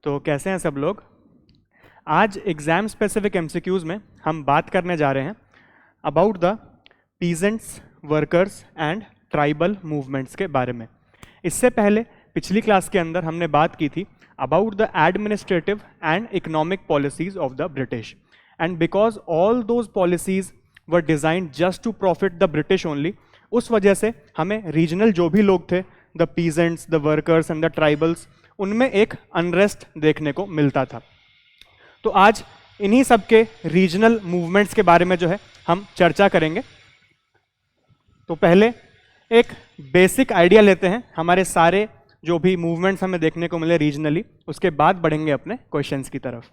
तो कैसे हैं सब लोग। आज एग्जाम स्पेसिफिक एमसीक्यूज में हम बात करने जा रहे हैं about the peasants, workers and tribal movements के बारे में। इससे पहले पिछली क्लास के अंदर हमने बात की थी about the administrative and economic policies of the British, and because all those policies were designed just to profit the British only, उस वजह से हमें रीजनल जो भी लोग थे, the peasants, the workers and the tribals, उनमें एक अनरेस्ट देखने को मिलता था। तो आज इन्हीं सब के रीजनल मूवमेंट्स के बारे में जो है हम चर्चा करेंगे। तो पहले एक बेसिक आइडिया लेते हैं हमारे सारे जो भी मूवमेंट्स हमें देखने को मिले रीजनली, उसके बाद बढ़ेंगे अपने क्वेश्चंस की तरफ।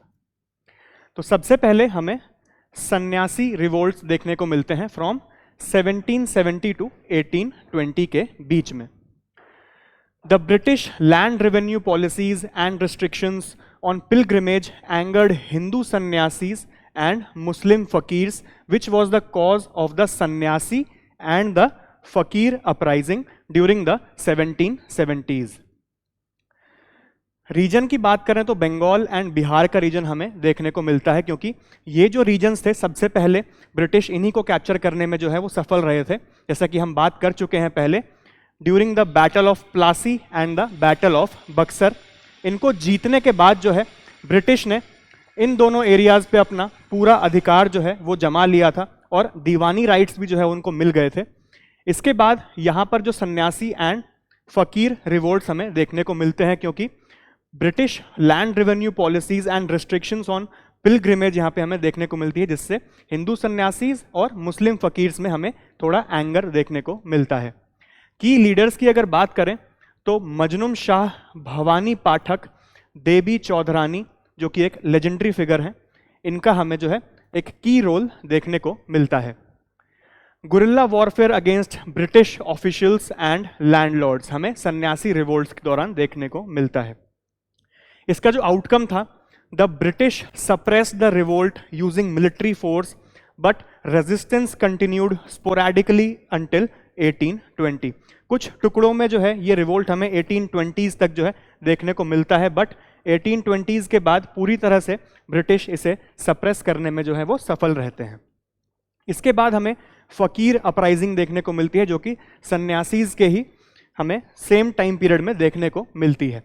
तो सबसे पहले हमें सन्यासी रिवोल्ट्स देखने को मिलते हैं फ्रॉम 1770 टू 1820 के बीच में। The British land revenue policies and restrictions on pilgrimage angered Hindu sannyasis and Muslim fakirs, which was the cause of the sannyasi and the fakir uprising during the 1770s. Region की बात करें तो Bengal and Bihar का reason हमें देखने को मिलता है, क्योंकि ये जो रीजन्स थे सबसे पहले ब्रिटिश इन्हीं को कैप्चर करने में जो है वो सफल रहे थे, जैसा कि हम बात कर चुके हैं पहले during the battle of Plassey and the battle of Buxar. इनको जीतने के बाद जो है ब्रिटिश ने इन दोनों एरियाज पे अपना पूरा अधिकार जो है वो जमा लिया था और दीवानी राइट्स भी जो है उनको मिल गए थे। इसके बाद यहाँ पर जो सन्यासी एंड फकीर रिवोल्ट्स हमें देखने को मिलते हैं, क्योंकि British land revenue policies and restrictions on pilgrimage यहाँ पे हमें देखने को मिलती है, जिससे हिंदू सन्यासीज और मुस्लिम फकीर्स में हमें थोड़ा एंगर देखने को मिलता है। की लीडर्स की अगर बात करें तो मजनूम शाह, भवानी पाठक, देवी चौधरानी जो कि एक लेजेंडरी फिगर है, इनका हमें जो है एक की रोल देखने को मिलता है। Guerrilla warfare against British officials and landlords हमें सन्यासी रिवोल्ट्स के दौरान देखने को मिलता है। इसका जो आउटकम था, the British suppress the revolt using military force but resistance continued sporadically until 1820। कुछ टुकड़ों में जो है ये रिवोल्ट हमें 1820s तक जो है देखने को मिलता है, बट 1820s के बाद पूरी तरह से ब्रिटिश इसे सप्रेस करने में जो है वो सफल रहते हैं। इसके बाद हमें फकीर अपराइजिंग देखने को मिलती है, जो कि सन्यासीज के ही हमें सेम टाइम पीरियड में देखने को मिलती है।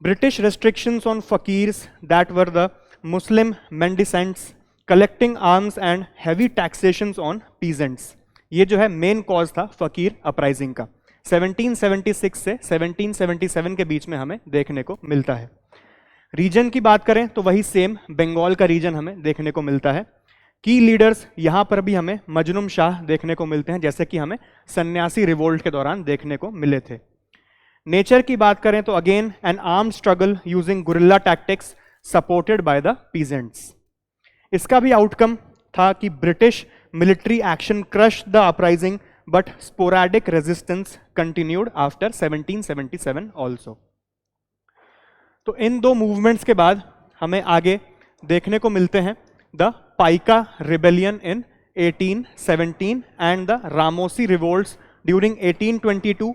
British restrictions on fakirs that were the Muslim mendicants collecting arms and heavy taxations on peasants, ये जो है मेन कॉज था फकीर अपराइजिंग का। 1776 से 1777 के बीच में हमें देखने को मिलता है। रीजन की बात करें तो वही सेम बंगाल का रीजन हमें देखने को मिलता है। की लीडर्स यहां पर भी हमें मजनूम शाह देखने को मिलते हैं, जैसे कि हमें सन्यासी रिवोल्ट के दौरान देखने को मिले थे। नेचर की बात करें तो again an arm struggle using guerrilla tactics supported by the peasants. इसका भी आउटकम था कि British military action crushed the uprising, but sporadic resistance continued after 1777 also. तो इन दो मूवमेंट्स के बाद हमें आगे देखने को मिलते हैं the Paika rebellion in 1817 and the Ramosi revolts during 1822,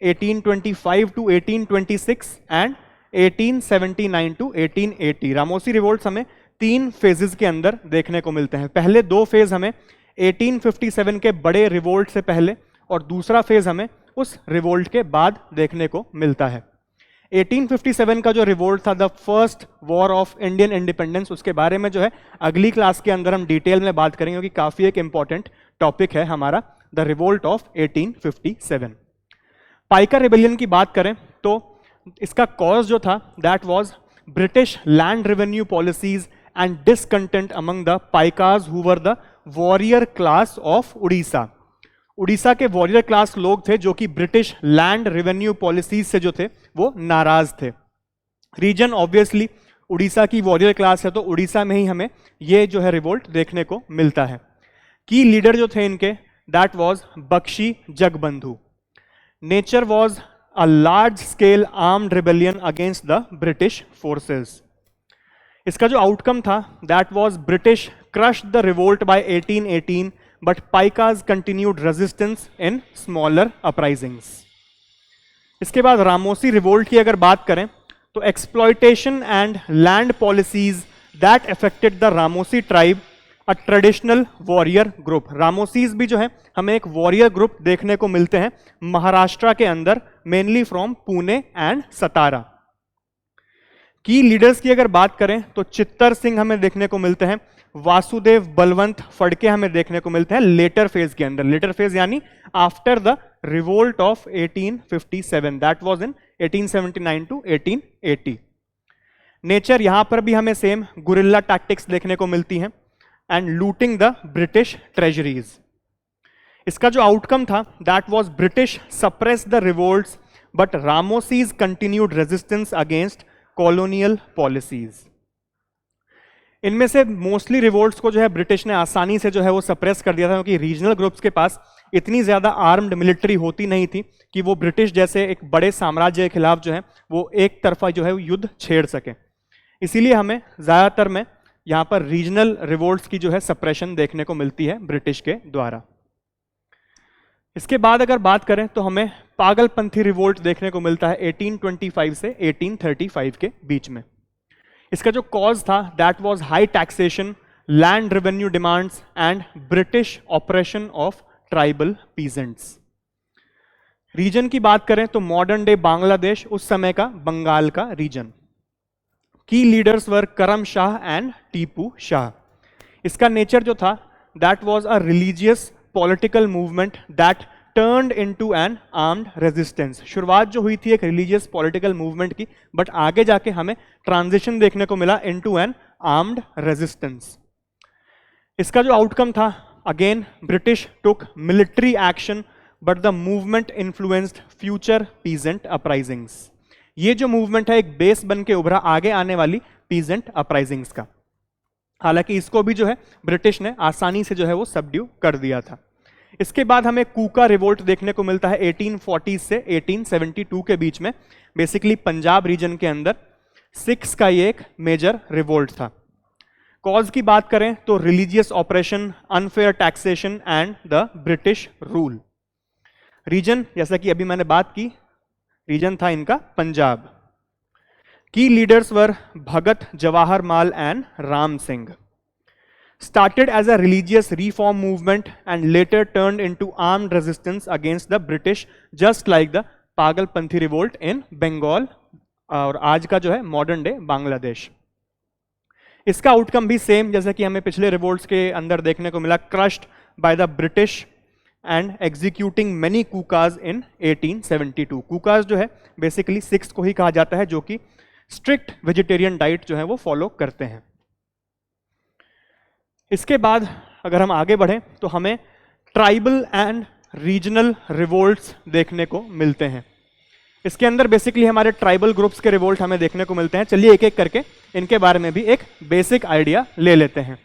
1825 to 1826 and 1879 to 1880। Ramosi revolts हमें तीन फेजेस के अंदर देखने को मिलते हैं। पहले दो फेज हमें 1857 के बड़े रिवोल्ट से पहले और दूसरा फेज हमें उस रिवोल्ट के बाद देखने को मिलता है। 1857 का जो रिवोल्ट था, the first war of Indian independence, उसके बारे में जो है अगली क्लास के अंदर हम डिटेल में बात करेंगे, क्योंकि काफी एक इंपॉर्टेंट टॉपिक है हमारा, the revolt of 1857। Paika rebellion की बात करें तो इसका कॉज जो था that was British land revenue policies and discontent among the Paikas who were the warrior class of Orissa. Orissa के वॉरियर क्लास लोग थे जो कि ब्रिटिश लैंड रेवेन्यू पॉलिसीज से जो थे वो नाराज थे। रीजन ऑब्वियसली उड़ीसा की वॉरियर क्लास है, तो उड़ीसा में ही हमें ये जो है रिवोल्ट देखने को मिलता है। की लीडर जो थे इनके, that was Bakshi Jagabandhu. Nature was a large scale armed rebellion against the British forces. इसका जो आउटकम था, that was British crushed the revolt by 1818, but Paikas continued resistance in smaller uprisings. इसके बाद रामोसी रिवोल्ट की अगर बात करें तो exploitation and land policies that affected the Ramosi tribe, a traditional warrior group. Ramosis भी जो है हमें एक वॉरियर ग्रुप देखने को मिलते हैं महाराष्ट्र के अंदर, मेनली फ्रॉम पुणे एंड सतारा। की लीडर्स की अगर बात करें तो चित्तर सिंह हमें देखने को मिलते हैं, वासुदेव बलवंत फड़के हमें देखने को मिलते हैं लेटर फेज के अंदर। लेटर फेज यानी after the revolt of 1857, that was in 1879 to 1880। Nature यहां पर भी हमें सेम गुरिल्ला टैक्टिक्स देखने को मिलती हैं and looting the British treasuries. इसका जो आउटकम था that was British suppress the revolts but Ramosis continued resistance against colonial policies. इनमें से मोस्टली रिवोल्ट्स को जो है ब्रिटिश ने आसानी से जो है वो सप्रेस कर दिया था, क्योंकि रीजनल ग्रुप्स के पास इतनी ज्यादा आर्म्ड मिलिट्री होती नहीं थी कि वो ब्रिटिश जैसे एक बड़े साम्राज्य के खिलाफ जो है वो एक तरफा जो है वो युद्ध छेड़ सके। इसीलिए हमें ज्यादातर में यहां पर रीजनल रिवोल्ट्स की जो है सप्रेशन देखने को मिलती है ब्रिटिश के द्वारा। इसके बाद अगर बात करें तो हमें पागलपंथी रिवोल्ट देखने को मिलता है 1825 से 1835 के बीच में। इसका जो कॉज था that was high taxation, land revenue demands and British operation of tribal peasants. Region की बात करें तो मॉडर्न डे बांग्लादेश, उस समय का बंगाल का रीजन। की लीडर्स वर करम शाह एंड टीपू शाह। इसका नेचर जो था that was a religious political movement that turned into an armed resistance. शुरुआत जो हुई थी एक रिलीजियस पॉलिटिकल मूवमेंट की, बट आगे जाके हमें ट्रांजिशन देखने को मिला इनटू एन आर्म्ड रेजिस्टेंस। इसका जो आउटकम था again British took military action but the movement influenced future peasant uprisings. ये जो मूवमेंट है एक बेस बन के उभरा आगे आने वाली पीजेंट अपराइजिंग्स का। हालांकि इसको भी जो है ब्रिटिश ने आसानी से जो है वो सबड्यू कर दिया था। इसके बाद हमें कूका रिवोल्ट देखने को मिलता है 1840 से 1872 के बीच में, बेसिकली पंजाब रीजन के अंदर सिक्स का ये एक मेजर रिवोल्ट था। कॉज की बात करें तो religious operation, unfair taxation and the British rule. Region जैसा कि अभी मैंने बात की, रीजन था इनका पंजाब। की leaders were Bhagat Jawahar mall and Ram Singh. Started as a religious reform movement and later turned into armed resistance against the British, just like the Pagalpanthi revolt in Bengal और आज का जो है मॉडर्न डे बांग्लादेश। इसका आउटकम भी सेम जैसे कि हमें पिछले रिवोल्ट्स के अंदर देखने को मिला, crushed by the British and executing many Kukas in 1872। Kukas जो है बेसिकली सिक्स को ही कहा जाता है जो कि स्ट्रिक्ट वेजिटेरियन डाइट जो है वो फॉलो करते हैं। इसके बाद अगर हम आगे बढ़ें तो हमें ट्राइबल एंड रीजनल रिवोल्ट्स देखने को मिलते हैं। इसके अंदर बेसिकली हमारे ट्राइबल ग्रुप्स के रिवोल्ट हमें देखने को मिलते हैं। चलिए एक एक करके इनके बारे में भी एक बेसिक आइडिया ले लेते हैं।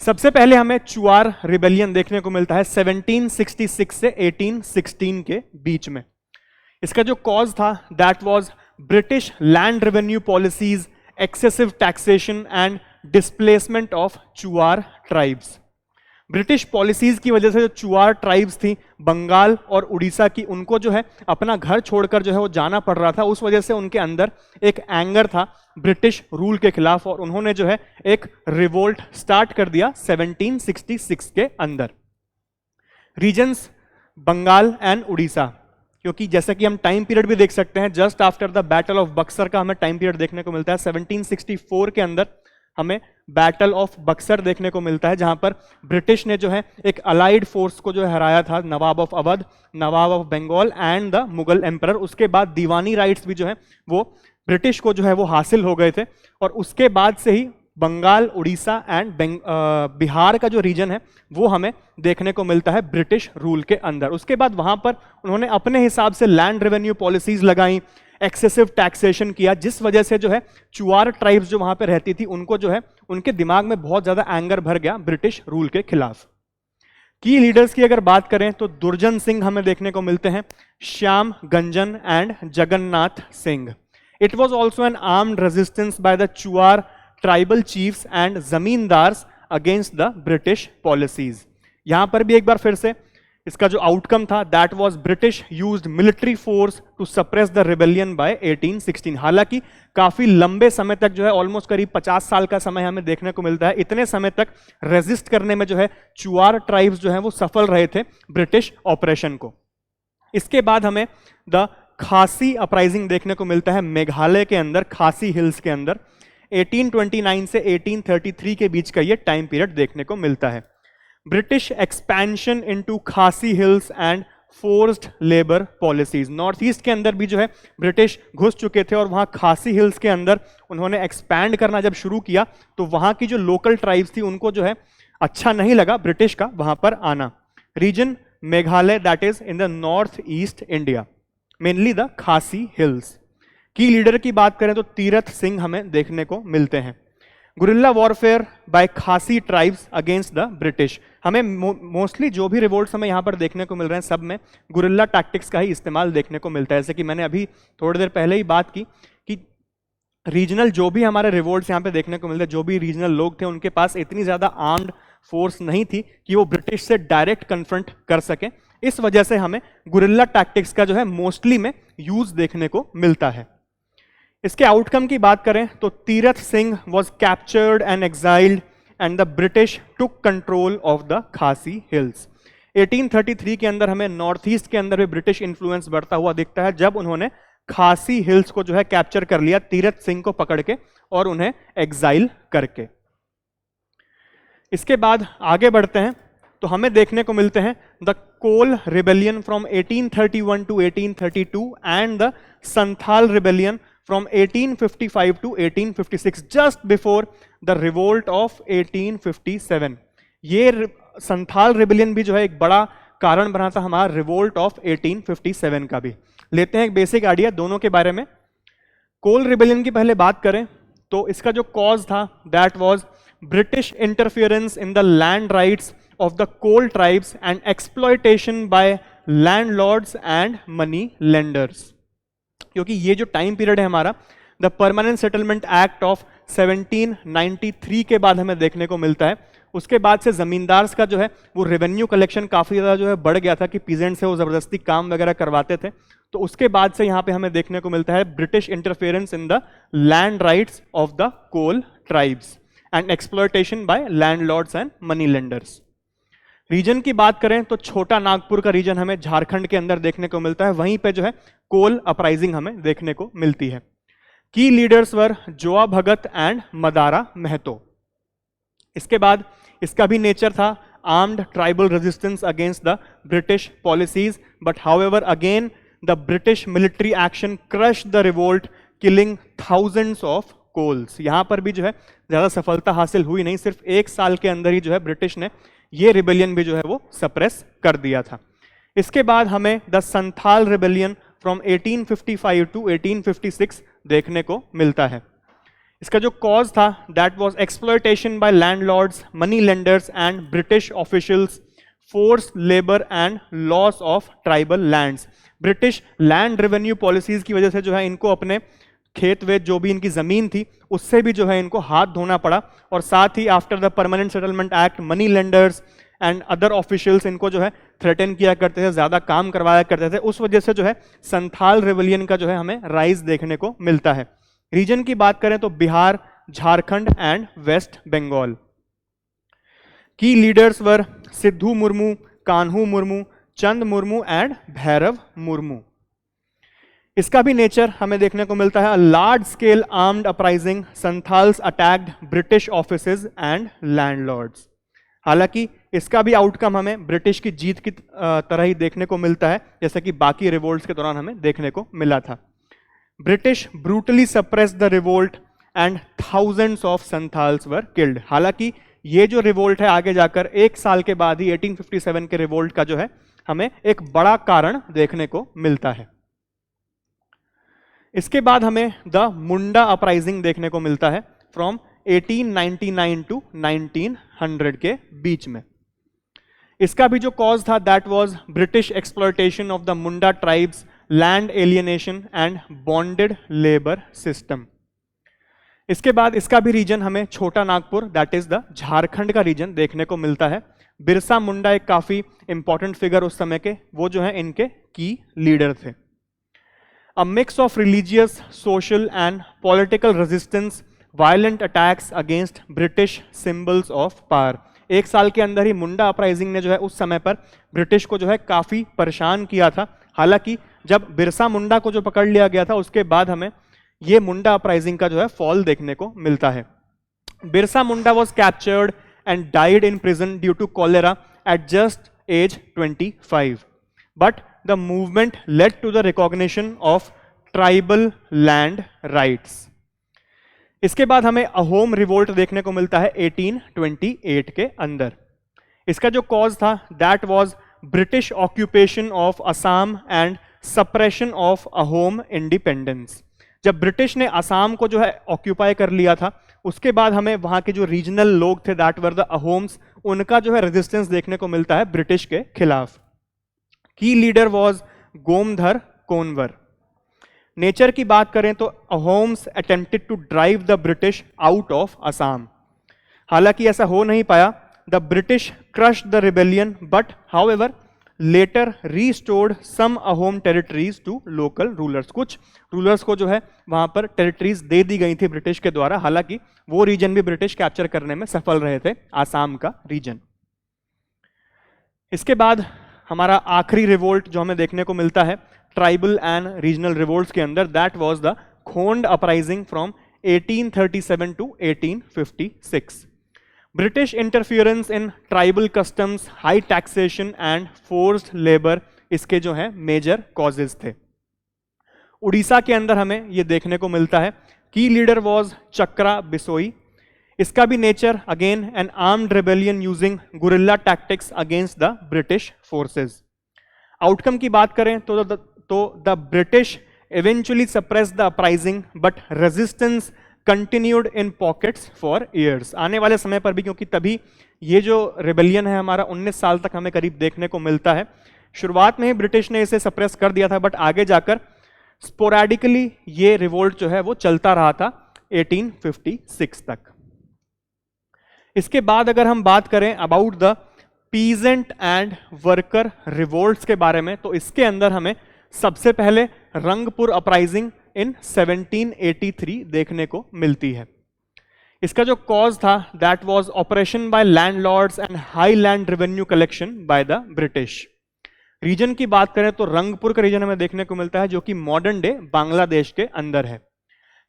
सबसे पहले हमें चुआर रिबेलियन देखने को मिलता है 1766 से 1816 के बीच में। इसका जो कॉज था that was British land revenue policies, excessive taxation and displacement of Chuar tribes. British policies की वजह से जो चुआर ट्राइब्स थी बंगाल और उड़ीसा की, उनको जो है अपना घर छोड़कर जो है वो जाना पड़ रहा था। उस वजह से उनके अंदर एक एंगर था ब्रिटिश रूल के खिलाफ और उन्होंने जो है एक रिवोल्ट स्टार्ट कर दिया 1766 के अंदर। रीजन्स बंगाल एंड उड़ीसा, क्योंकि जैसा कि हम टाइम पीरियड भी देख सकते हैं, just after the battle of Buxar का हमें टाइम पीरियड देखने को मिलता है। 1764 के अंदर हमें बैटल ऑफ बक्सर देखने को मिलता है, जहां पर ब्रिटिश ने जो है एक अलाइड फोर्स को जो है हराया था, Nawab of Awadh, Nawab of Bengal and the Mughal emperor. उसके बाद दीवानी राइट्स भी जो है वो ब्रिटिश को जो है वो हासिल हो गए थे और उसके बाद से ही बंगाल, उड़ीसा एंड बिहार का जो रीजन है वो हमें देखने को मिलता है ब्रिटिश रूल के अंदर। उसके बाद वहां पर उन्होंने अपने हिसाब से लैंड रेवेन्यू पॉलिसीज लगाई, एक्सेसिव टैक्सेशन किया, जिस वजह से जो है चुआर ट्राइब्स जो वहां पे रहती थी उनको जो है उनके दिमाग में बहुत ज्यादा एंगर भर गया ब्रिटिश रूल के खिलाफ। की लीडर्स की अगर बात करें तो दुर्जन सिंह हमें देखने को मिलते हैं, श्याम गंजन and Jagannath Singh. It was also an armed resistance by the Chuar tribal chiefs and zamindars against the British policies. यहां पर भी एक बार फिर से इसका जो आउटकम था that was British used military force to suppress the rebellion by 1816। हालांकि काफी लंबे समय तक जो है ऑलमोस्ट करीब 50 साल का समय हमें देखने को मिलता है, इतने समय तक रेजिस्ट करने में जो है चुआर ट्राइब्स जो है वो सफल रहे थे ब्रिटिश ऑपरेशन को। इसके बाद हमें द खासी अपराइजिंग देखने को मिलता है मेघालय के अंदर, खासी हिल्स के अंदर। 1829 से 1833 के बीच का ये टाइम पीरियड देखने को मिलता है। ब्रिटिश एक्सपेंशन इनटू खासी hills and forced labour policies, north east के अंदर भी जो है ब्रिटिश घुस चुके थे और वहां खासी हिल्स के अंदर उन्होंने एक्सपैंड करना जब शुरू किया तो वहां की जो लोकल ट्राइब्स थी उनको जो है अच्छा नहीं लगा ब्रिटिश का वहां पर आना। Region Meghalaya that is in the north east India, mainly the Khasi hills. की लीडर की बात करें तो तीरथ सिंह हमें देखने को मिलते हैं। गुरिल्ला वॉरफेयर बाय खासी ट्राइब्स अगेंस्ट द ब्रिटिश, हमें मोस्टली जो भी रिवोल्ट्स हमें यहाँ पर देखने को मिल रहे हैं सब में गुरिल्ला टैक्टिक्स का ही इस्तेमाल देखने को मिलता है। जैसे कि मैंने अभी थोड़ी देर पहले ही बात की कि रीजनल जो भी हमारे रिवोल्ट्स यहाँ पे देखने को मिलते हैं, जो भी रीजनल लोग थे उनके पास इतनी ज्यादा आर्म्ड फोर्स नहीं थी कि वो ब्रिटिश से डायरेक्ट कन्फ्रंट कर सके। इस वजह से हमें गुरिल्ला टैक्टिक्स का जो है मोस्टली में यूज देखने को मिलता है। इसके आउटकम की बात करें तो Tirath Singh was captured and exiled and the British took control of the Khasi hills. 1833 के अंदर हमें नॉर्थ ईस्ट के अंदर भी ब्रिटिश इंफ्लुएंस बढ़ता हुआ दिखता है जब उन्होंने खासी हिल्स को जो है कैप्चर कर लिया तीरथ सिंह को पकड़ के और उन्हें एग्जाइल करके। इसके बाद आगे बढ़ते हैं तो हमें देखने को मिलते हैं the Kol rebellion from 1831 to 1832 and the Santhal rebellion from 1855 to 1856, just before the revolt of 1857। ये संथाल रिबेलियन भी जो है एक बड़ा कारण बना था हमारा रिवोल्ट ऑफ 1857 का भी। लेते हैं एक बेसिक आइडिया दोनों के बारे में। कोल रिबेलियन की पहले बात करें तो इसका जो कॉज था that was British interference in the land rights of the Kol tribes and exploitation by landlords and money lenders. क्योंकि ये जो टाइम पीरियड है हमारा the permanent settlement act of 1793 के बाद हमें देखने को मिलता है, उसके बाद से जमींदार्स का जो है वो रेवेन्यू कलेक्शन काफी ज्यादा जो है बढ़ गया था कि पीजेंट से वो जबरदस्ती काम वगैरह करवाते थे। तो उसके बाद से यहाँ पे हमें देखने को मिलता है British interference in the land rights of the Kol tribes and exploitation by landlords and money lenders. Region की बात करें तो छोटा नागपुर का रीजन हमें झारखंड के अंदर देखने को मिलता है, वहीं पे जो है कोल अपराइजिंग हमें देखने को मिलती है। की leaders were Joa Bhagat and Madara Mahato. इसके बाद इसका भी नेचर था armed tribal resistance against the British policies, but however again the British military action crush the revolt killing thousands of Kols. यहां पर भी जो है ज्यादा सफलता हासिल हुई नहीं, सिर्फ एक साल के अंदर ही जो है ब्रिटिश ने ये रिबेलियन भी जो है वो सप्रेस कर दिया था। इसके बाद हमें the Santhal rebellion from 1855 to 1856 देखने को मिलता है। इसका जो कॉज था that was exploitation by landlords, money lenders and British officials, force labour and loss of tribal lands. British land revenue policies की वजह से जो है इनको अपने खेत वेत जो भी इनकी जमीन थी उससे भी जो है इनको हाथ धोना पड़ा, और साथ ही after the permanent settlement act money lenders and other officials इनको जो है थ्रेटन किया करते थे, ज्यादा काम करवाया करते थे। उस वजह से जो है संथाल रिबेलियन का जो है हमें राइज देखने को मिलता है। रीजन की बात करें तो बिहार, झारखंड एंड वेस्ट बंगाल। की leaders were Sidhu Murmu, Kanhu Murmu, Chand Murmu and Bhairav Murmu. इसका भी नेचर हमें देखने को मिलता है large scale armed uprising, Santhals attacked British offices and landlords. हालांकि इसका भी आउटकम हमें ब्रिटिश की जीत की तरह ही देखने को मिलता है जैसा कि बाकी रिवोल्ट्स के दौरान हमें देखने को मिला था। British brutally suppress the revolt and thousands of Santhals were killed. हालांकि ये जो रिवोल्ट है आगे जाकर एक साल के बाद ही 1857 के रिवोल्ट का जो है हमें एक बड़ा कारण देखने को मिलता है। इसके बाद हमें द मुंडा अपराइजिंग देखने को मिलता है फ्रॉम 1899 टू 1900 के बीच में। इसका भी जो कॉज था that was British exploitation of the Munda tribes, land alienation and bonded labour system. इसके बाद इसका भी रीजन हमें छोटा Nagpur that is the Jharkhand का रीजन देखने को मिलता है। बिरसा मुंडा एक काफी इंपॉर्टेंट फिगर उस समय के, वो जो है इनके की लीडर थे। A mix of religious, social and political resistance, violent attacks against British symbols of power। एक साल के अंदर ही मुंडा अपराइजिंग ने जो है उस समय पर ब्रिटिश को जो है काफी परेशान किया था। हालांकि जब बिरसा मुंडा को जो पकड़ लिया गया था उसके बाद हमें ये मुंडा अपराइजिंग का जो है फॉल देखने को मिलता है। Birsa Munda was captured and died in prison due to cholera at just age 25, but the movement led to the recognition of tribal land rights। इसके बाद हमें अहोम रिवोल्ट देखने को मिलता है 1828 के अंदर। इसका जो कॉज था that was British occupation of Assam and suppression of Ahom independence. जब ब्रिटिश ने असम को जो है ऑक्यूपाई कर लिया था उसके बाद हमें वहां के जो रीजनल लोग थे दैट वर द अहोम्स, उनका जो है रेजिस्टेंस देखने को मिलता है ब्रिटिश के खिलाफ। की leader was Gomdhar Konwar. Nature की बात करें तो Ahoms attempted to drive the British out of Assam. हालांकि ऐसा हो नहीं पाया। The British crushed the rebellion but however later restored some Ahom territories to local rulers. कुछ रूलर्स को जो है वहां पर टेरिटरीज दे दी गई थी ब्रिटिश के द्वारा। हालांकि वो रीजन भी ब्रिटिश कैप्चर करने में सफल रहे थे, आसाम का रीजन। इसके बाद हमारा आखिरी रिवोल्ट जो हमें देखने को मिलता है ट्राइबल एंड रीजनल रिवोल्ट्स के अंदर, that was the Khond uprising from 1837 to 1856। British interference in tribal customs, high taxation and forced labour इसके जो है मेजर कॉजेज थे। उड़ीसा के अंदर हमें यह देखने को मिलता है की लीडर वाज चक्रा बिसोई। इसका भी nature again an armed rebellion using guerrilla tactics against the British forces. Outcome की बात करें तो the British eventually suppressed the uprising but resistance continued in pockets for years। आने वाले समय पर भी, क्योंकि तभी ये जो रिबेलियन है हमारा 19 साल तक हमें करीब देखने को मिलता है। शुरुआत में ही ब्रिटिश ने इसे सप्रेस कर दिया था बट आगे जाकर स्पोरेडिकली ये रिवोल्ट जो है वो चलता रहा था 1856 तक। इसके बाद अगर हम बात करें about the peasant and worker revolts के बारे में तो इसके अंदर हमें सबसे पहले रंगपुर अपराइजिंग इन 1783 देखने को मिलती है। इसका जो कॉज था that was operation by landlords and high land revenue collection by the British. Region की बात करें तो रंगपुर का रीजन हमें देखने को मिलता है जो कि मॉडर्न डे बांग्लादेश के अंदर है।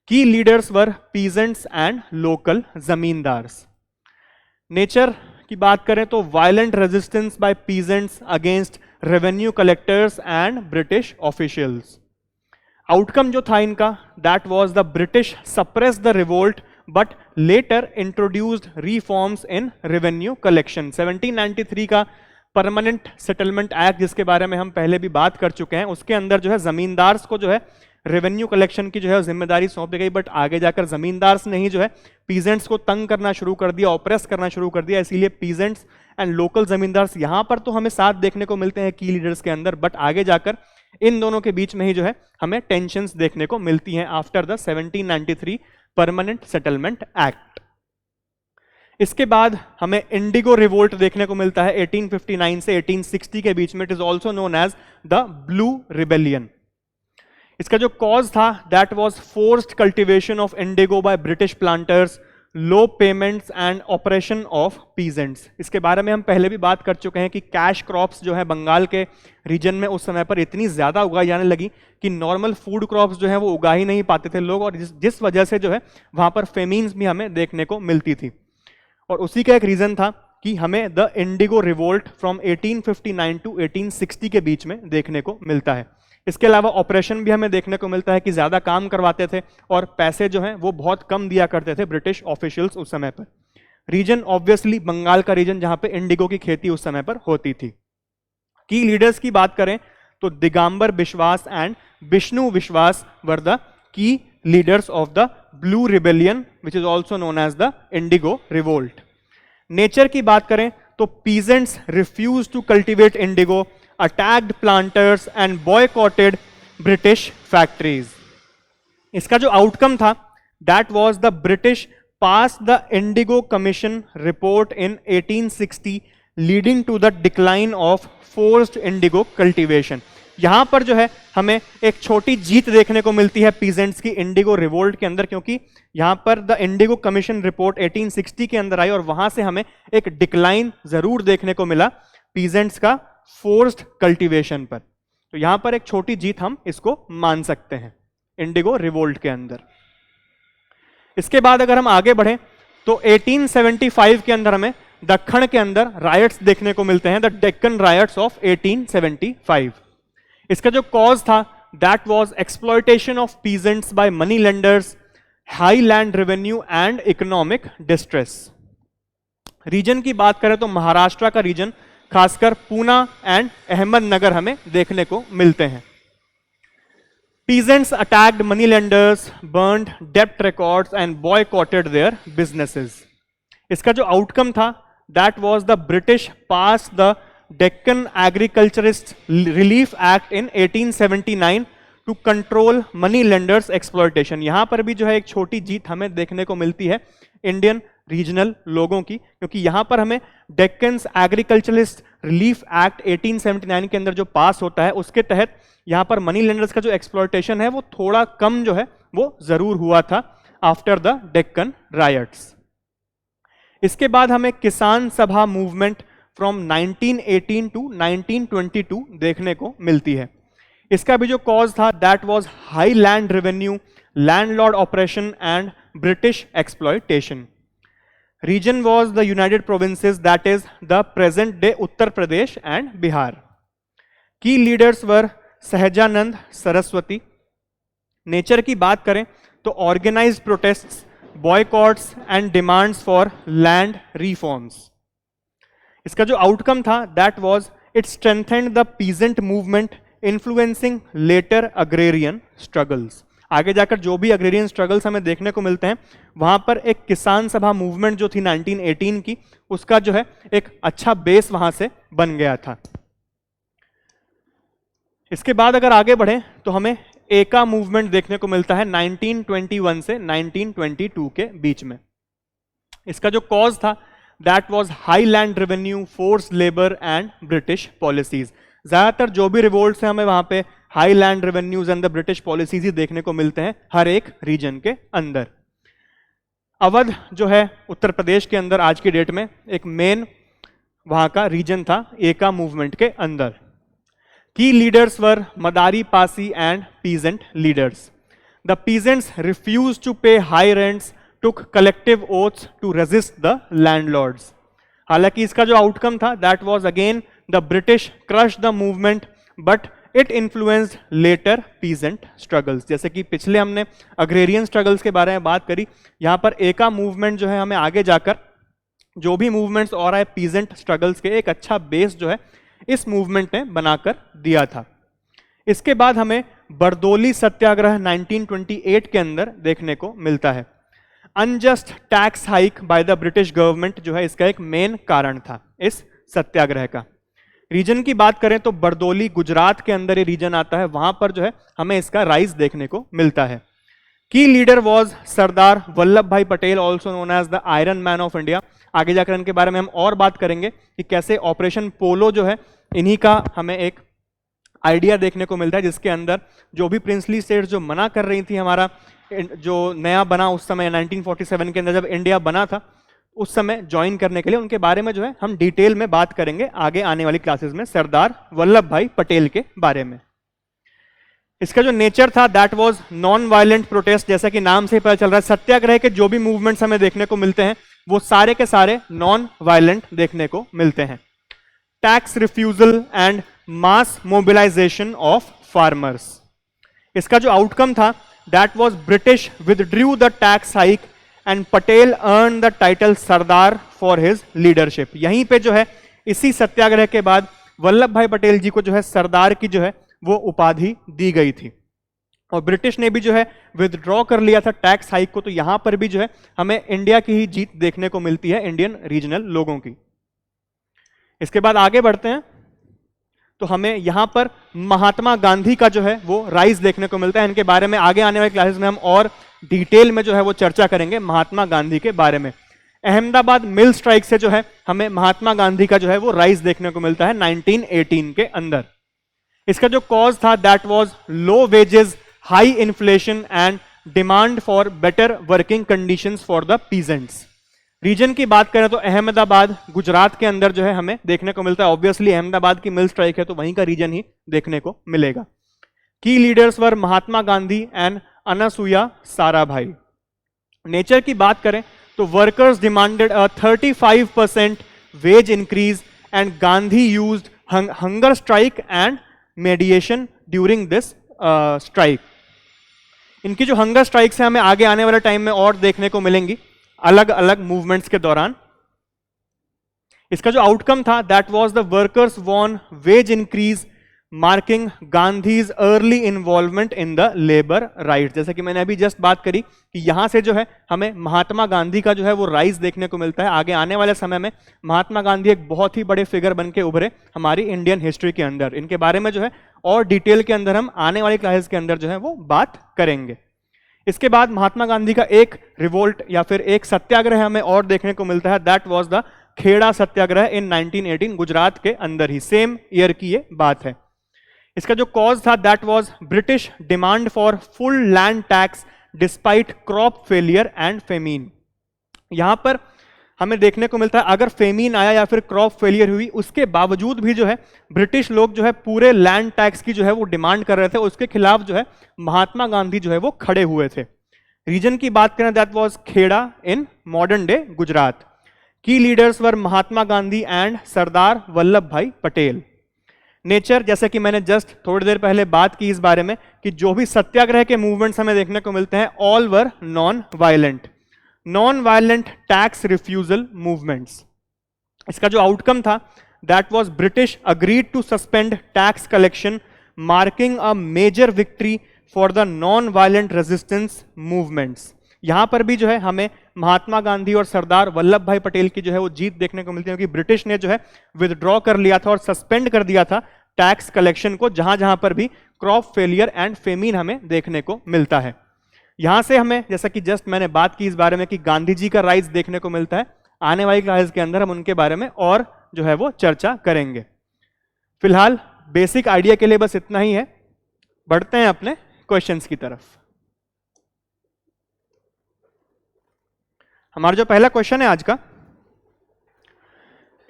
की leaders were peasants and local zamindars. Nature की बात करें तो violent resistance by peasants against revenue collectors and British officials. Outcome जो था इनका that was the British suppress the revolt but later introduced reforms in revenue collection. 1793 का permanent settlement act जिसके बारे में हम पहले भी बात कर चुके हैं, उसके अंदर जो है जमींदार्स को जो है रेवेन्यू कलेक्शन की जो है जिम्मेदारी सौंप दी गई बट आगे जाकर जमींदार्स ने ही जो है पीजेंट्स को तंग करना शुरू कर दिया, ऑप्रेस करना शुरू कर दिया। इसीलिए पीजेंट्स एंड लोकल जमींदार्स यहां पर तो हमें साथ देखने को मिलते हैं की लीडर्स के अंदर, बट आगे जाकर इन दोनों के बीच में ही जो है हमें टेंशंस देखने को मिलती हैं after the 1793 permanent settlement act. इसके बाद हमें इंडिगो रिवोल्ट देखने को मिलता है 1859 से 1860 के बीच में। It is also known as the blue rebellion. इसका जो कॉज था that was forced cultivation of indigo by British planters, low payments and operation of peasants. इसके बारे में हम पहले भी बात कर चुके हैं कि कैश क्रॉप्स जो है बंगाल के रीजन में उस समय पर इतनी ज्यादा उगाई जाने लगी कि नॉर्मल फूड क्रॉप्स जो है वो उगा ही नहीं पाते थे लोग, और जिस वजह से जो है वहां पर फेमीन्स भी हमें देखने को मिलती थी। और उसी का एक रीजन था कि हमें the indigo revolt from 1859 to 1860 के बीच में देखने को मिलता है। इसके अलावा ऑपरेशन भी हमें देखने को मिलता है कि ज्यादा काम करवाते थे और पैसे जो हैं वो बहुत कम दिया करते थे ब्रिटिश ऑफिशियल्स उस समय पर। रीजन ऑब्वियसली बंगाल का रीजन जहां पे इंडिगो की खेती उस समय पर होती थी। की लीडर्स की बात करें तो दिगंबर बिश्वास and Bishnu Biswas were the key leaders of the blue rebellion which is also known as the indigo revolt. Nature की बात करें तो peasants refuse to cultivate indigo, attacked planters and boycotted British factories। इसका जो आउटकम था that was the British passed the Indigo Commission report in 1860 leading to the decline of forced indigo cultivation. यहां पर जो है हमें एक छोटी जीत देखने को मिलती है पीजेंट्स की इंडिगो रिवोल्ट के अंदर, क्योंकि यहां पर द इंडिगो कमीशन रिपोर्ट 1860 के अंदर आई और वहां से हमें एक डिक्लाइन जरूर देखने को मिला पीजेंट्स का फोर्स्ड कल्टीवेशन पर। तो यहां पर एक छोटी जीत हम इसको मान सकते हैं इंडिगो रिवोल्ट के अंदर। इसके बाद अगर हम आगे बढ़ें तो 1875 के अंदर हमें दक्खन के अंदर रायट्स देखने को मिलते हैं, द डेक्कन रायट्स ऑफ 1875। इसका जो कॉज था that was exploitation of peasants by money lenders, high land revenue and economic distress. Region की बात करें तो महाराष्ट्र का रीजन, खासकर पूना एंड अहमदनगर हमें देखने को मिलते हैं। Peasants attacked money lenders, burned debt records and boycotted their businesses. इसका जो आउटकम था that was the British passed the Deccan Agriculturist Relief Act in 1879 to control money lenders exploitation। यहां पर भी जो है एक छोटी जीत हमें देखने को मिलती है इंडियन रीजनल लोगों की, क्योंकि यहां पर हमें डेक्कन्स एग्रीकल्चरिस्ट रिलीफ एक्ट 1879 के अंदर जो पास होता है उसके तहत यहां पर मनी लेंडर्स का जो एक्सप्लॉयटेशन है वो थोड़ा कम जो है वो जरूर हुआ था आफ्टर द डेक्कन रायट्स। इसके बाद हमें किसान सभा मूवमेंट फ्रॉम 1918 टू 1922 देखने को मिलती है। इसका भी जो कॉज था that was high land revenue, landlord oppression and British exploitation. Region was the United Provinces that is the present day Uttar Pradesh and Bihar. Key leaders were Sahajanand Saraswati. Nature की बात करें तो organized protests, boycotts and demands for land reforms. इसका जो outcome था that was it strengthened the peasant movement influencing later agrarian struggles. आगे जाकर जो भी अग्रेरियन स्ट्रगल्स हमें देखने को मिलते हैं वहां पर एक किसान सभा मूवमेंट जो थी 1918 की, उसका जो है एक अच्छा बेस वहां से बन गया था। इसके बाद अगर आगे बढ़े तो हमें एका मूवमेंट देखने को मिलता है 1921 से 1922 के बीच में। इसका जो कॉज था that was high land revenue, force labour and British policies. ज्यादातर जो भी रिवोल्ट्स हैं हमें वहां पे high land revenues and the British policies ही देखने को मिलते हैं हर एक रीजन के अंदर। अवध जो है उत्तर प्रदेश के अंदर आज की डेट में एक मेन वहां का रीजन था एका मूवमेंट के अंदर। की leaders were Madari Pasi and peasant leaders. The peasants refuse to pay high rents, took collective oaths to resist the landlords. हालांकि इसका जो आउटकम था that was again the British crush the movement but it influenced later peasant struggles. जैसे कि पिछले हमने agrarian struggles के बारे में बात करी, यहां पर एका मूवमेंट जो है हमें आगे जाकर जो भी मूवमेंट्स और आए पीजेंट स्ट्रगल्स के एक अच्छा बेस जो है इस मूवमेंट ने बनाकर दिया था। इसके बाद हमें बरदौली सत्याग्रह 1928 के अंदर देखने को मिलता है। Unjust tax hike bye the British government जो है इसका एक मेन कारण था इस सत्याग्रह का। रीजन की बात करें तो बरदौली गुजरात के अंदर ये रीजन आता है, वहां पर जो है हमें इसका राइज देखने को मिलता है। की लीडर वाज सरदार वल्लभ भाई Patel, also known as the iron man of India. आगे जाकर इनके बारे में हम और बात करेंगे कि कैसे ऑपरेशन पोलो जो है इन्हीं का हमें एक आइडिया देखने को मिलता है, जिसके अंदर जो भी प्रिंसली स्टेट्स जो मना कर रही थी, हमारा जो नया बना उस समय 1947 के अंदर जब इंडिया बना था उस समय ज्वाइन करने के लिए, उनके बारे में जो है हम डिटेल में बात करेंगे आगे आने वाली क्लासेस में सरदार वल्लभ भाई पटेल के बारे में। इसका जो नेचर था that was non violent protest. जैसा कि नाम से ही पता चल रहा है सत्याग्रह के जो भी मूवमेंट्स हमें देखने को मिलते हैं वो सारे के सारे नॉन वायलेंट देखने को मिलते हैं। Tax refusal and mass mobilisation of farmers. इसका जो आउटकम था that was British withdrew the tax hike and Patel earn the title Sardar for his leadership. यहीं पे जो है इसी सत्याग्रह के बाद वल्लभ भाई पटेल जी को जो है सरदार की जो है वो उपाधि दी गई थी और ब्रिटिश ने भी जो है विथड्रॉ कर लिया था टैक्स हाइक को। तो यहां पर भी जो है हमें इंडिया की ही जीत देखने को मिलती है इंडियन रीजनल लोगों की। इसके बाद आगे बढ़ते हैं तो हमें यहां पर महात्मा गांधी का जो है वो राइज देखने को मिलता है। इनके बारे में आगे आने वाली क्लासेस में हम और डिटेल में जो है वो चर्चा करेंगे महात्मा गांधी के बारे में। अहमदाबाद मिल स्ट्राइक से जो है हमें महात्मा गांधी का जो है वो राइज देखने को मिलता है 1918 के अंदर। इसका जो कॉज था that was low wages, high inflation and demand for better working conditions for the peasants. Region की बात करें तो अहमदाबाद गुजरात के अंदर जो है हमें देखने को मिलता है। ऑब्वियसली अहमदाबाद की मिल स्ट्राइक है तो वहीं का रीजन ही देखने को मिलेगा। Key leaders were Mahatma Gandhi and Anasuya Sarabhai. Nature की बात करें तो workers demanded a 35% wage increase and Gandhi used hunger strike and mediation during this strike. इनकी जो हंगर स्ट्राइक्स है हमें आगे आने वाले टाइम में और देखने को मिलेंगी अलग अलग मूवमेंट्स के दौरान। इसका जो आउटकम था that was the workers won wage increase marking Gandhi's early involvement in the labour right. जैसे कि मैंने अभी जस्ट बात करी कि यहां से जो है हमें महात्मा गांधी का जो है वो राइज देखने को मिलता है। आगे आने वाले समय में महात्मा गांधी एक बहुत ही बड़े फिगर बन के उभरे हमारी इंडियन हिस्ट्री के अंदर। इनके बारे में जो है और डिटेल के अंदर हम आने वाली क्लासेस के अंदर जो है वो बात करेंगे। इसके बाद महात्मा गांधी का एक रिवोल्ट या फिर एक सत्याग्रह हमें और देखने को मिलता है दैट वाज द खेड़ा सत्याग्रह इन 1918 गुजरात के अंदर ही, सेम ईयर की ये बात है। इसका जो कॉज था that was British demand for full land tax despite crop failure and famine. यहां पर हमें देखने को मिलता है अगर फेमीन आया या फिर क्रॉप फेलियर हुई उसके बावजूद भी जो है ब्रिटिश लोग जो है पूरे लैंड टैक्स की जो है वो डिमांड कर रहे थे। उसके खिलाफ जो है महात्मा गांधी जो है वो खड़े हुए थे। रीजन की बात करें that was Kheda in modern day Gujarat. Key leaders were Mahatma Gandhi and Sardar Vallabh भाई पटेल। नेचर, जैसे कि मैंने जस्ट थोड़ी देर पहले बात की इस बारे में कि जो भी सत्याग्रह के मूवमेंट्स हमें देखने को मिलते हैं all were non violent tax refusal movements. इसका जो आउटकम था that was British agreed to suspend tax collection marking a major victory for the non violent resistance movements. यहां पर भी जो है हमें महात्मा गांधी और सरदार वल्लभ भाई पटेल की जो है वो जीत देखने को मिलती है क्योंकि ब्रिटिश ने जो है विदड्रॉ कर लिया था और सस्पेंड कर दिया था टैक्स कलेक्शन को जहां जहां पर भी क्रॉप फेलियर एंड फेमीन हमें देखने को मिलता है। यहां से हमें जैसा कि जस्ट मैंने बात की इस बारे में कि गांधी जी का राइज देखने को मिलता है। आने वाली क्लासेस के अंदर हम उनके बारे में और जो है वो चर्चा करेंगे। फिलहाल बेसिक आइडिया के लिए बस इतना ही है। बढ़ते हैं अपने क्वेश्चंस की तरफ। हमारा जो पहला क्वेश्चन है आज का,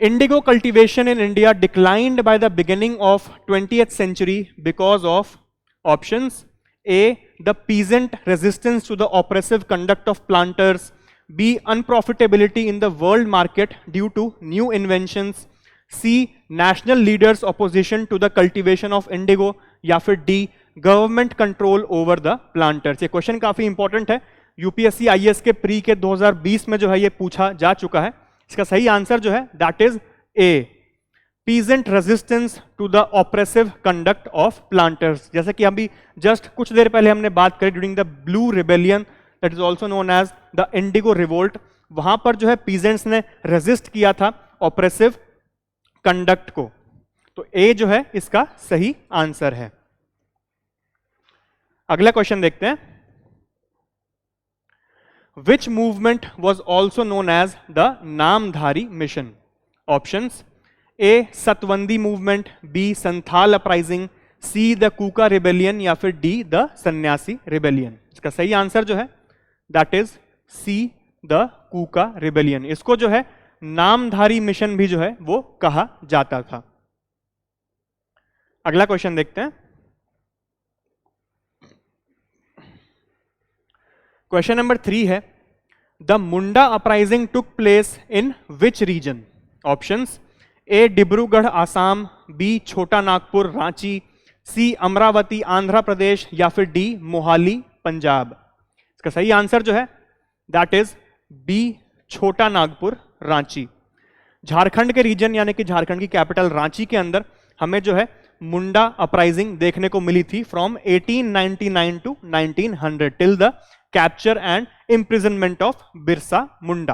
indigo cultivation in India declined by the beginning of 20th century because of options A the peasant resistance to the oppressive conduct of planters, B unprofitability in the world market due to new inventions, C national leaders opposition to the cultivation of indigo, या फिर D government control over the planters. ये question काफी important है। UPSC IAS के pre के 2020 में जो है ये पूछा जा चुका है। इसका सही आंसर जो है that is A, peasant resistance to the oppressive conduct of planters. जैसे कि अभी जस्ट कुछ देर पहले हमने बात करी during the blue rebellion that is also known as the indigo revolt, वहां पर जो है पीजेंट्स ने रेजिस्ट किया था ऑपरेसिव कंडक्ट को। तो ए जो है इसका सही आंसर है। अगला क्वेश्चन देखते हैं। Which movement was also known as the Namdhari mission? Options A Satwandi movement, B Santhal uprising, C the Kuka rebellion, या फिर D द सन्यासी रिबेलियन। इसका सही आंसर जो है that is C the Kuka rebellion. इसको जो है नामधारी मिशन भी जो है वो कहा जाता था। अगला क्वेश्चन देखते हैं। क्वेश्चन नंबर 3 है, the Munda uprising took place in which region? Options A Dibrugarh Assam, B Chota Nagpur Ranchi, सी अमरावती आंध्र प्रदेश, या फिर डी मोहाली पंजाब। इसका सही आंसर जो है that is B Chota Nagpur Ranchi. Jharkhand के रीजन यानी कि झारखंड की कैपिटल रांची के अंदर हमें जो है मुंडा अपराइजिंग देखने को मिली थी from 1899 to 1900 till the capture and imprisonment of Birsa Munda.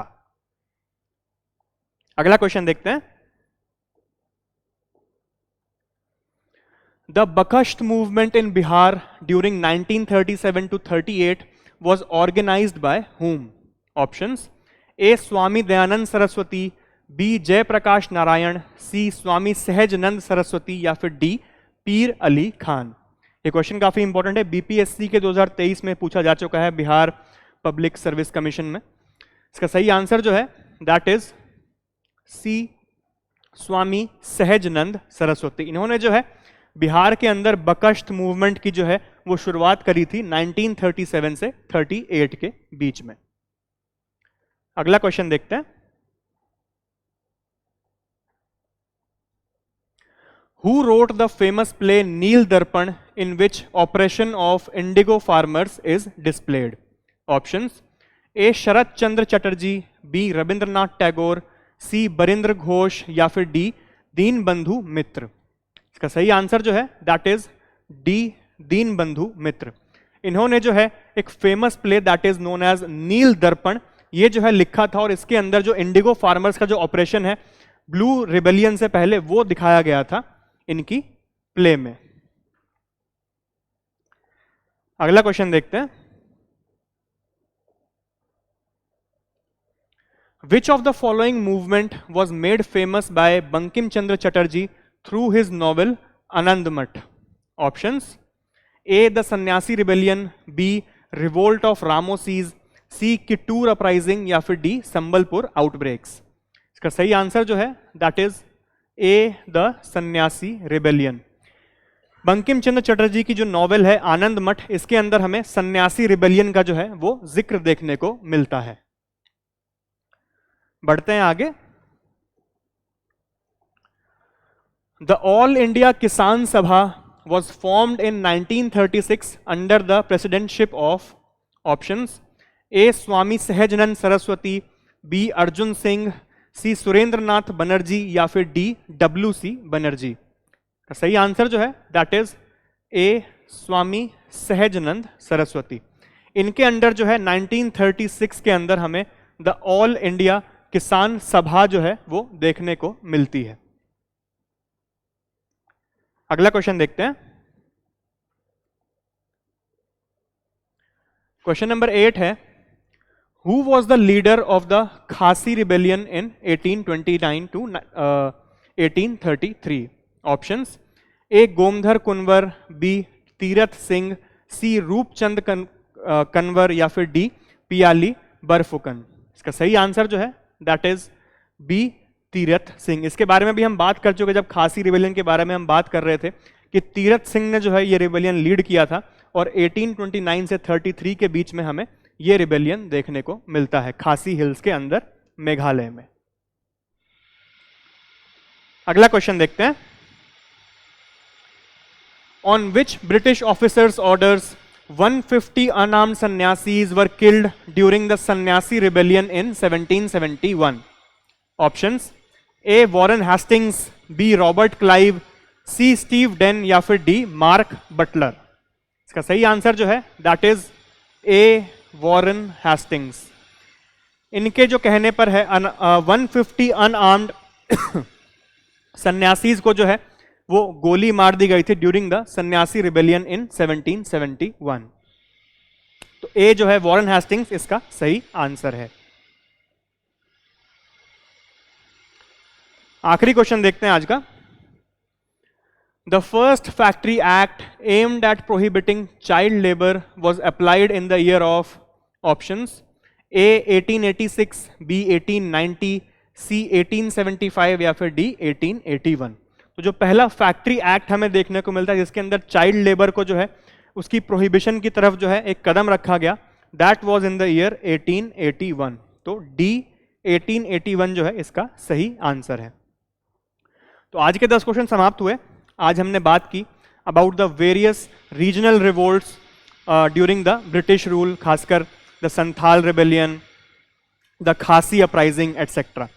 अगला क्वेश्चन देखते हैं। The Bakasht movement in Bihar during 1937 to 38 was organized by whom? Options A Swami Dayanand Saraswati, B Jayaprakash Narayan, C Swami Sahajanand Saraswati, या फिर डी पीर अली खान। ये क्वेश्चन काफी इंपॉर्टेंट है, बीपीएससी के 2023 में पूछा जा चुका है बिहार पब्लिक सर्विस कमीशन में। इसका सही आंसर जो है दैट इज सी स्वामी सहजनंद सरस्वती। इन्होंने जो है बिहार के अंदर बकश्त मूवमेंट की जो है वो शुरुआत करी थी 1937 से 38 के बीच में। अगला क्वेश्चन देखते हैं। Who wrote the famous play Neel Darpan in which operation of indigo farmers is displayed? Options: A. Sharad Chandra Chatterjee, B. Rabindranath Tagore, C. Barindra Ghosh, या फिर D. दीनबंधु मित्र। इसका सही आंसर जो है that is D. Dinbandhu Mitra. इन्होंने जो है एक famous play that is known as Neel Darpan, ये जो है लिखा था, और इसके अंदर जो इंडिगो फार्मर्स का जो ऑपरेशन है ब्लू रिबेलियन से पहले वो दिखाया गया था इनकी प्ले में। अगला क्वेश्चन देखते हैं। Which of the following movement was made famous by Bankim Chandra Chatterjee through his novel Anandmat? Options: A. The Sannyasi Rebellion, B. Revolt of Ramosis, C. Kittur Uprising, या फिर D. संबलपुर Outbreaks। इसका सही answer जो है that is A the sannyasi rebellion. Bankim Chandra Chatterjee की जो novel है आनंद मठ, इसके अंदर हमें सन्यासी रिबेलियन का जो है वो जिक्र देखने को मिलता है। बढ़ते हैं आगे। The all India Kisan Sabha was formed in 1936 under the presidentship of options: A Swami Sahajanand Saraswati, B Arjun Singh, C Surendranath Banerjee, या फिर डी WC बनर्जी। सही आंसर जो है that is A Swami Sahajanand Saraswati. इनके अंडर जो है 1936 के अंदर हमें द ऑल इंडिया किसान सभा जो है वो देखने को मिलती है। अगला क्वेश्चन देखते हैं। क्वेश्चन नंबर 8 है, Who was the leader of the Khasi rebellion in 1829 to 1833? Options: A. Gomdhar Kunwar, B. Tirath Singh, C. Roopchand Kanwar, या फिर D. पियाली बरफुकन। इसका सही आंसर जो है that is B. Tirath Singh. इसके बारे में भी हम बात कर चुके, जब खासी रिबेलियन के बारे में हम बात कर रहे थे कि तीरथ सिंह ने जो है ये रिबेलियन लीड किया था, और 1829 से 33 के बीच में हमें ये रिबेलियन देखने को मिलता है खासी हिल्स के अंदर मेघालय में। अगला क्वेश्चन देखते हैं। On which British officers orders 150 unarmed sannyasis were killed during the sannyasi rebellion in 1771? Options: A Warren Hastings, B Robert Clive, C Steve Dane, या फिर डी मार्क बटलर। इसका सही आंसर जो है that is A Warren Hastings. इनके जो कहने पर है 150 अनआर्म्ड सन्यासीज को जो है वो गोली मार दी गई थी during the sannyasi rebellion in 1771। तो ए जो है वॉरेन हेस्टिंग्स इसका सही आंसर है। आखिरी क्वेश्चन देखते हैं आज का। The first factory act aimed at prohibiting child labor was applied in the year of options: A 1886, B 1890, C 1875, या फिर D 1881। तो जो पहला फैक्ट्री एक्ट हमें देखने को मिलता है जिसके अंदर चाइल्ड लेबर को जो है उसकी प्रोहिबिशन की तरफ जो है एक कदम रखा गया, that was in the year 1881। तो D 1881 जो है इसका सही आंसर है। तो आज के 10 क्वेश्चन समाप्त हुए। आज हमने बात की about the various regional revolts during the British rule, खासकर द संथाल रिबेलियन, द खासी अपराइजिंग एटसेट्रा।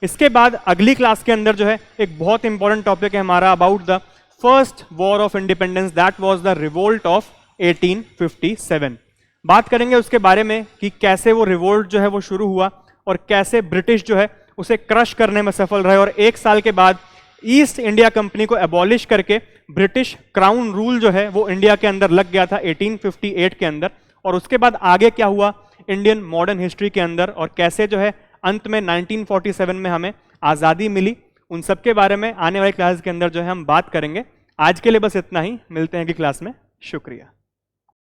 इसके बाद अगली क्लास के अंदर जो है एक बहुत इंपॉर्टेंट टॉपिक है हमारा about the first war of independence, that was the revolt of 1857। बात करेंगे उसके बारे में कि कैसे वो रिवोल्ट जो है वो शुरू हुआ और कैसे ब्रिटिश जो है उसे क्रश करने में सफल रहे, और एक साल के बाद ईस्ट इंडिया कंपनी को एबॉलिश करके ब्रिटिश क्राउन रूल जो है वो इंडिया के अंदर लग गया था 1858 के अंदर। और उसके बाद आगे क्या हुआ, इंडियन मॉडर्न हिस्ट्री के अंदर, और कैसे जो है अंत में 1947 में हमें आज़ादी मिली, उन सब के बारे में आने वाली क्लास के अंदर जो है हम बात करेंगे। आज के लिए बस इतना ही, मिलते हैं अगली क्लास में। शुक्रिया।